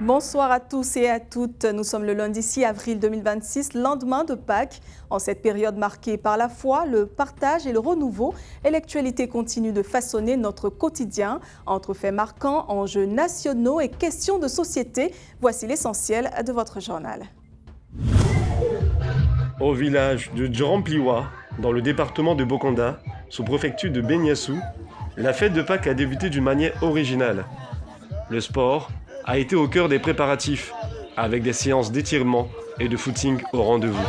Bonsoir à tous et à toutes. Nous sommes le lundi 6 avril 2026, lendemain de Pâques. En cette période marquée par la foi, le partage et le renouveau, et l'actualité continue de façonner notre quotidien. Entre faits marquants, enjeux nationaux et questions de société, voici l'essentiel de votre journal. Au village de Djorampliwa, dans le département de Bokonda, sous préfecture de Benyassou, la fête de Pâques a débuté d'une manière originale. Le sport a été au cœur des préparatifs, avec des séances d'étirement et de footing au rendez-vous.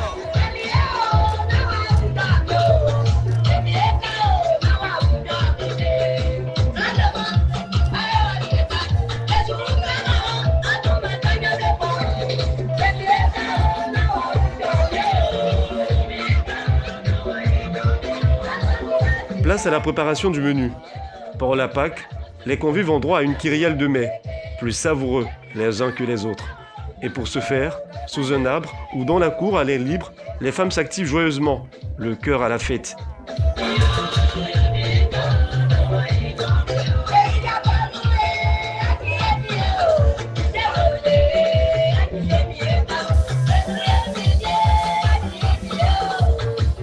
Place à la préparation du menu. Pour la Pâques, les convives ont droit à une kyrielle de mets, plus savoureux les uns que les autres. Et pour ce faire, sous un arbre ou dans la cour à l'air libre, les femmes s'activent joyeusement, le cœur à la fête.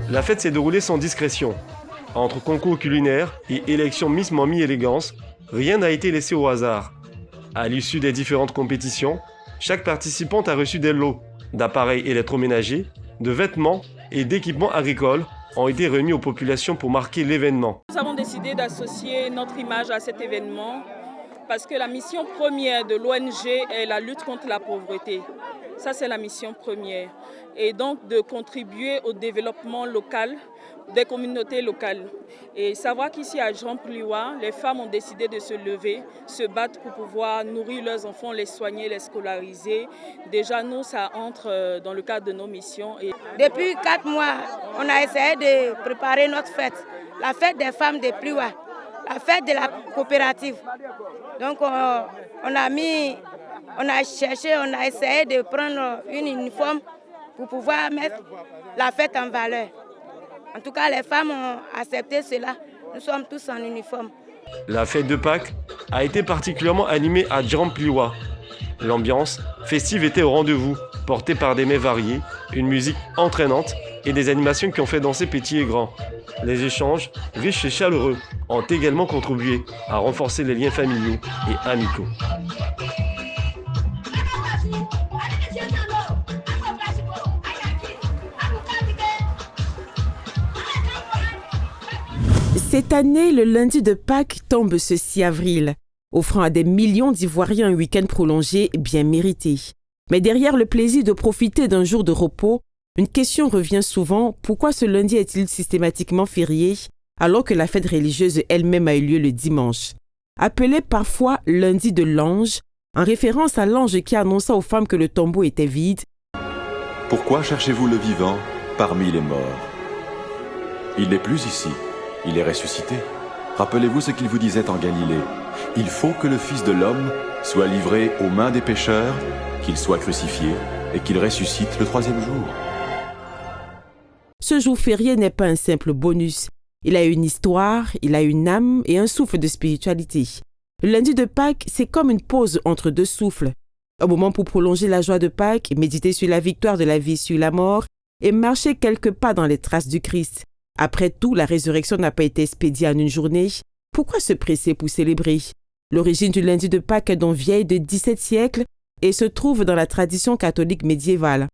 La fête s'est déroulée sans discrétion. Entre concours culinaires et élection Miss Mommy Élégance, rien n'a été laissé au hasard. À l'issue des différentes compétitions, chaque participante a reçu des lots d'appareils électroménagers, de vêtements et d'équipements agricoles ont été remis aux populations pour marquer l'événement. Nous avons décidé d'associer notre image à cet événement parce que la mission première de l'ONG est la lutte contre la pauvreté. Ça, c'est la mission première. Et donc de contribuer au développement local des communautés locales. Et savoir qu'ici à Djorampliwa, les femmes ont décidé de se lever, se battre pour pouvoir nourrir leurs enfants, les soigner, les scolariser. Déjà, nous, ça entre dans le cadre de nos missions. Et depuis 4 mois, on a essayé de préparer notre fête, la fête des femmes de Pliwa, la fête de la coopérative. Donc, on a cherché, on a essayé de prendre une uniforme pour pouvoir mettre la fête en valeur. En tout cas, les femmes ont accepté cela. Nous sommes tous en uniforme. La fête de Pâques a été particulièrement animée à Djorampliwa. L'ambiance festive était au rendez-vous, portée par des mets variés, une musique entraînante et des animations qui ont fait danser petits et grands. Les échanges, riches et chaleureux, ont également contribué à renforcer les liens familiaux et amicaux. Cette année, le lundi de Pâques tombe ce 6 avril, offrant à des millions d'Ivoiriens un week-end prolongé bien mérité. Mais derrière le plaisir de profiter d'un jour de repos, une question revient souvent: pourquoi ce lundi est-il systématiquement férié alors que la fête religieuse elle-même a eu lieu le dimanche? Appelé parfois lundi de l'ange, en référence à l'ange qui annonça aux femmes que le tombeau était vide. Pourquoi cherchez-vous le vivant parmi les morts? Il n'est plus ici. Il est ressuscité. Rappelez-vous ce qu'il vous disait en Galilée. Il faut que le Fils de l'homme soit livré aux mains des pécheurs, qu'il soit crucifié et qu'il ressuscite le 3e jour. Ce jour férié n'est pas un simple bonus. Il a une histoire, il a une âme et un souffle de spiritualité. Le lundi de Pâques, c'est comme une pause entre deux souffles. Un moment pour prolonger la joie de Pâques, méditer sur la victoire de la vie sur la mort et marcher quelques pas dans les traces du Christ. Après tout, la résurrection n'a pas été expédiée en une journée. Pourquoi se presser pour célébrer? L'origine du lundi de Pâques est donc vieille de 17 siècles et se trouve dans la tradition catholique médiévale.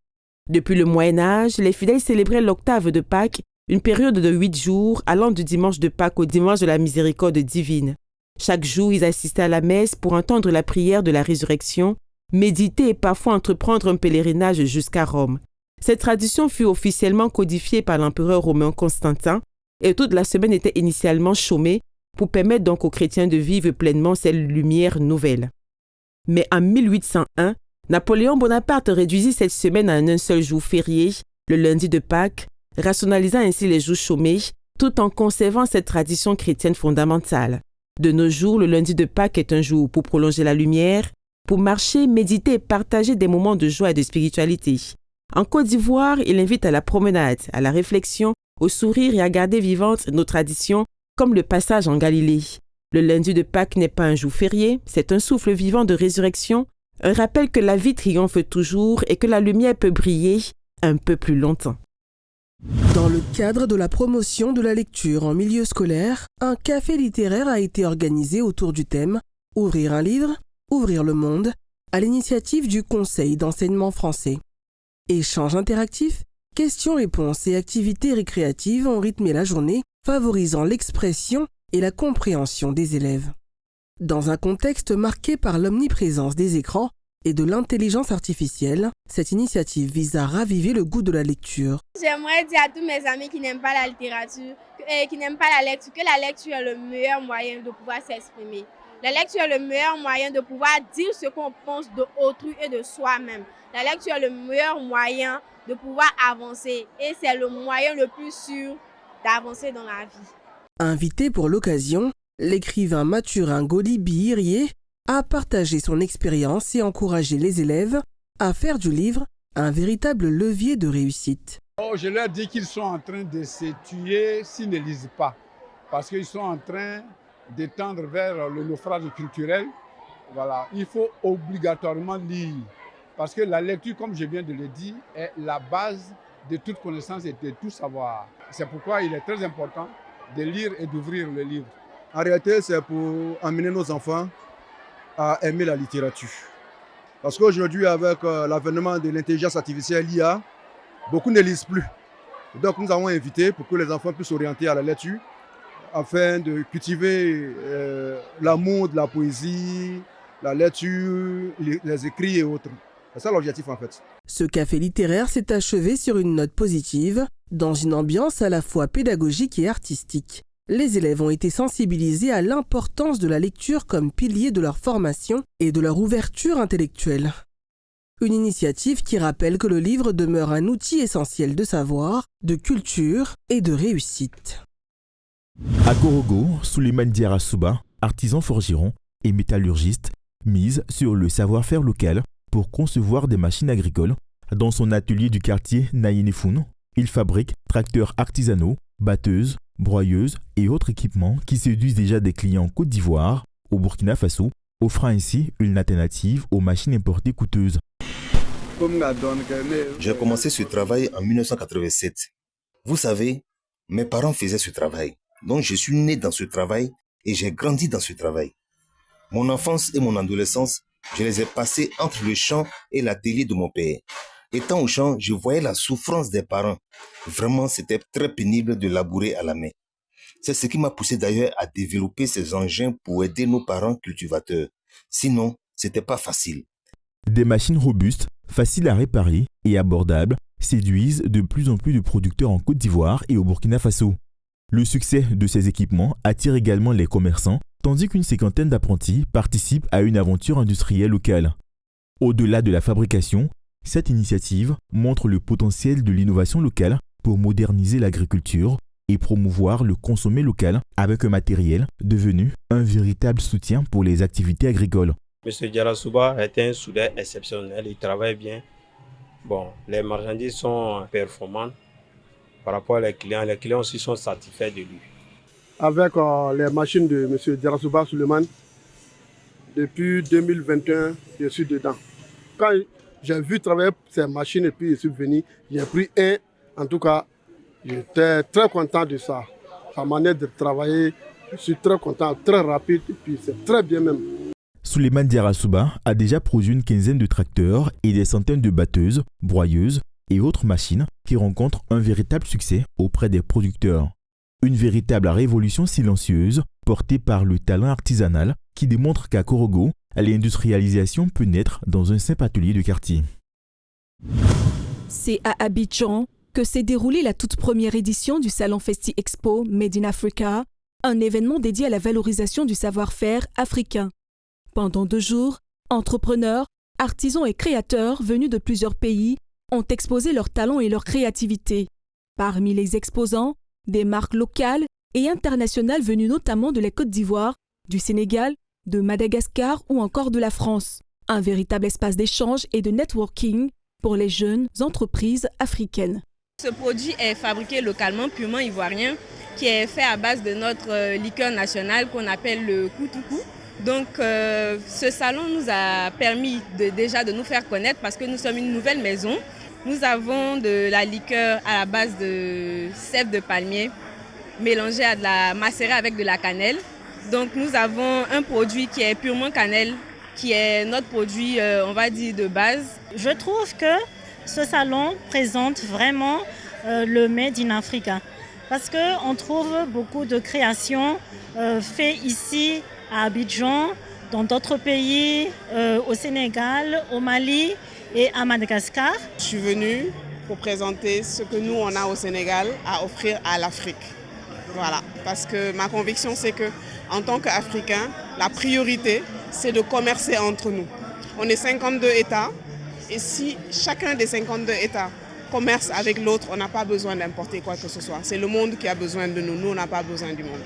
Depuis le Moyen-Âge, les fidèles célébraient l'octave de Pâques, une période de 8 jours allant du dimanche de Pâques au dimanche de la miséricorde divine. Chaque jour, ils assistaient à la messe pour entendre la prière de la résurrection, méditer et parfois entreprendre un pèlerinage jusqu'à Rome. Cette tradition fut officiellement codifiée par l'empereur romain Constantin et toute la semaine était initialement chômée pour permettre donc aux chrétiens de vivre pleinement cette lumière nouvelle. Mais en 1801, Napoléon Bonaparte réduisit cette semaine en un seul jour férié, le lundi de Pâques, rationalisant ainsi les jours chômés, tout en conservant cette tradition chrétienne fondamentale. De nos jours, le lundi de Pâques est un jour pour prolonger la lumière, pour marcher, méditer et partager des moments de joie et de spiritualité. En Côte d'Ivoire, il invite à la promenade, à la réflexion, au sourire et à garder vivantes nos traditions, comme le passage en Galilée. Le lundi de Pâques n'est pas un jour férié, c'est un souffle vivant de résurrection, Un rappel que la vie triomphe toujours et que la lumière peut briller un peu plus longtemps. Dans le cadre de la promotion de la lecture en milieu scolaire, un café littéraire a été organisé autour du thème « Ouvrir un livre, ouvrir le monde » à l'initiative du Conseil d'enseignement français. Échanges interactifs, questions-réponses et activités récréatives ont rythmé la journée, favorisant l'expression et la compréhension des élèves. Dans un contexte marqué par l'omniprésence des écrans et de l'intelligence artificielle, cette initiative vise à raviver le goût de la lecture. J'aimerais dire à tous mes amis qui n'aiment pas la littérature et qui n'aiment pas la lecture que la lecture est le meilleur moyen de pouvoir s'exprimer. La lecture est le meilleur moyen de pouvoir dire ce qu'on pense d'autrui et de soi-même. La lecture est le meilleur moyen de pouvoir avancer et c'est le moyen le plus sûr d'avancer dans la vie. Invité pour l'occasion, l'écrivain Mathurin Goli-Bihirier a partagé son expérience et encouragé les élèves à faire du livre un véritable levier de réussite. Je leur dis qu'ils sont en train de se tuer s'ils ne lisent pas, parce qu'ils sont en train de tendre vers le naufrage culturel. Voilà. Il faut obligatoirement lire, parce que la lecture, comme je viens de le dire, est la base de toute connaissance et de tout savoir. C'est pourquoi il est très important de lire et d'ouvrir le livre. En réalité, c'est pour amener nos enfants à aimer la littérature. Parce qu'aujourd'hui, avec l'avènement de l'intelligence artificielle, l'IA, beaucoup ne lisent plus. Donc nous avons invité pour que les enfants puissent s'orienter à la lecture afin de cultiver l'amour de la poésie, la lecture, les écrits et autres. C'est ça l'objectif en fait. Ce café littéraire s'est achevé sur une note positive, dans une ambiance à la fois pédagogique et artistique. Les élèves ont été sensibilisés à l'importance de la lecture comme pilier de leur formation et de leur ouverture intellectuelle. Une initiative qui rappelle que le livre demeure un outil essentiel de savoir, de culture et de réussite. À Korogo, Souleymane Diarra Souba, artisan forgeron et métallurgiste, mise sur le savoir-faire local pour concevoir des machines agricoles. Dans son atelier du quartier Naïnefoun, il fabrique tracteurs artisanaux, batteuses, broyeuses et autres équipements qui séduisent déjà des clients en Côte d'Ivoire, au Burkina Faso, offrant ainsi une alternative aux machines importées coûteuses. J'ai commencé ce travail en 1987. Vous savez, mes parents faisaient ce travail. Donc je suis né dans ce travail et j'ai grandi dans ce travail. Mon enfance et mon adolescence, je les ai passées entre le champ et l'atelier de mon père. Étant au champ, je voyais la souffrance des parents. Vraiment, c'était très pénible de labourer à la main. C'est ce qui m'a poussé d'ailleurs à développer ces engins pour aider nos parents cultivateurs. Sinon, c'était pas facile. Des machines robustes, faciles à réparer et abordables séduisent de plus en plus de producteurs en Côte d'Ivoire et au Burkina Faso. Le succès de ces équipements attire également les commerçants, tandis qu'une cinquantaine d'apprentis participent à une aventure industrielle locale. Au-delà de la fabrication, cette initiative montre le potentiel de l'innovation locale pour moderniser l'agriculture et promouvoir le consommé local avec un matériel devenu un véritable soutien pour les activités agricoles. M. Diarra Souba est un soudeur exceptionnel, il travaille bien. Bon, les marchandises sont performantes par rapport aux clients. Les clients aussi sont satisfaits de lui. Avec les machines de M. Diarra Souba Souleymane, depuis 2021, je suis dedans. Quand j'ai vu travailler ces machines et puis je suis venu, j'ai pris un. En tout cas, j'étais très content de ça. Sa manière de travailler, je suis très content, très rapide et puis c'est très bien même. Souleymane Diarra Souba a déjà produit une quinzaine de tracteurs et des centaines de batteuses, broyeuses et autres machines qui rencontrent un véritable succès auprès des producteurs. Une véritable révolution silencieuse portée par le talent artisanal qui démontre qu'à Korogo, l'industrialisation peut naître dans un simple atelier de quartier. C'est à Abidjan que s'est déroulée la toute première édition du Salon Festi Expo Made in Africa, un événement dédié à la valorisation du savoir-faire africain. Pendant 2 jours, entrepreneurs, artisans et créateurs venus de plusieurs pays ont exposé leurs talents et leur créativité. Parmi les exposants, des marques locales et internationales venues notamment de la Côte d'Ivoire, du Sénégal, de Madagascar ou encore de la France. Un véritable espace d'échange et de networking pour les jeunes entreprises africaines. Ce produit est fabriqué localement, purement ivoirien, qui est fait à base de notre liqueur nationale qu'on appelle le koutoukou. Donc ce salon nous a permis déjà de nous faire connaître parce que nous sommes une nouvelle maison. Nous avons de la liqueur à la base de sève de palmier mélangée à de la macérée avec de la cannelle. Donc nous avons un produit qui est purement cannelle, qui est notre produit, on va dire, de base. Je trouve que ce salon présente vraiment le Made in Africa parce qu'on trouve beaucoup de créations faites ici à Abidjan, dans d'autres pays, au Sénégal, au Mali et à Madagascar. Je suis venue pour présenter ce que nous, on a au Sénégal à offrir à l'Afrique. Voilà, parce que ma conviction, c'est qu'en tant qu'Africains, la priorité, c'est de commercer entre nous. On est 52 États, et si chacun des 52 États commerce avec l'autre, on n'a pas besoin d'importer quoi que ce soit. C'est le monde qui a besoin de nous, nous, on n'a pas besoin du monde.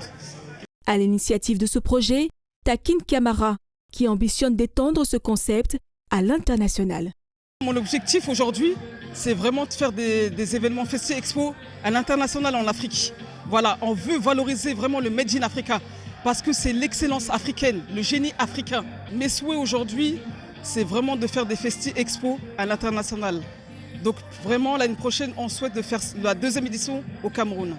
À l'initiative de ce projet, Takin Camara, qui ambitionne d'étendre ce concept à l'international. Mon objectif aujourd'hui, c'est vraiment de faire des événements Festi Expo à l'international en Afrique. Voilà, on veut valoriser vraiment le Made in Africa parce que c'est l'excellence africaine, le génie africain. Mes souhaits aujourd'hui, c'est vraiment de faire des Festi Expo à l'international. Donc vraiment, l'année prochaine, on souhaite de faire la 2e édition au Cameroun.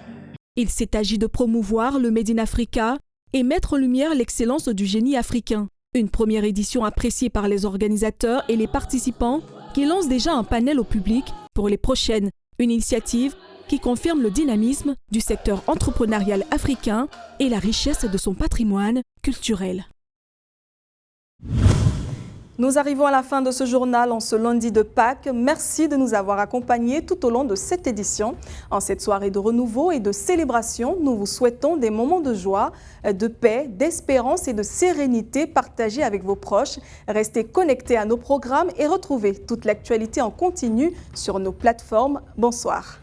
Il s'est agi de promouvoir le Made in Africa et mettre en lumière l'excellence du génie africain. Une première édition appréciée par les organisateurs et les participants qui lancent déjà un panel au public pour les prochaines. Une initiative qui confirme le dynamisme du secteur entrepreneurial africain et la richesse de son patrimoine culturel. Nous arrivons à la fin de ce journal en ce lundi de Pâques. Merci de nous avoir accompagnés tout au long de cette édition. En cette soirée de renouveau et de célébration, nous vous souhaitons des moments de joie, de paix, d'espérance et de sérénité partagés avec vos proches. Restez connectés à nos programmes et retrouvez toute l'actualité en continu sur nos plateformes. Bonsoir.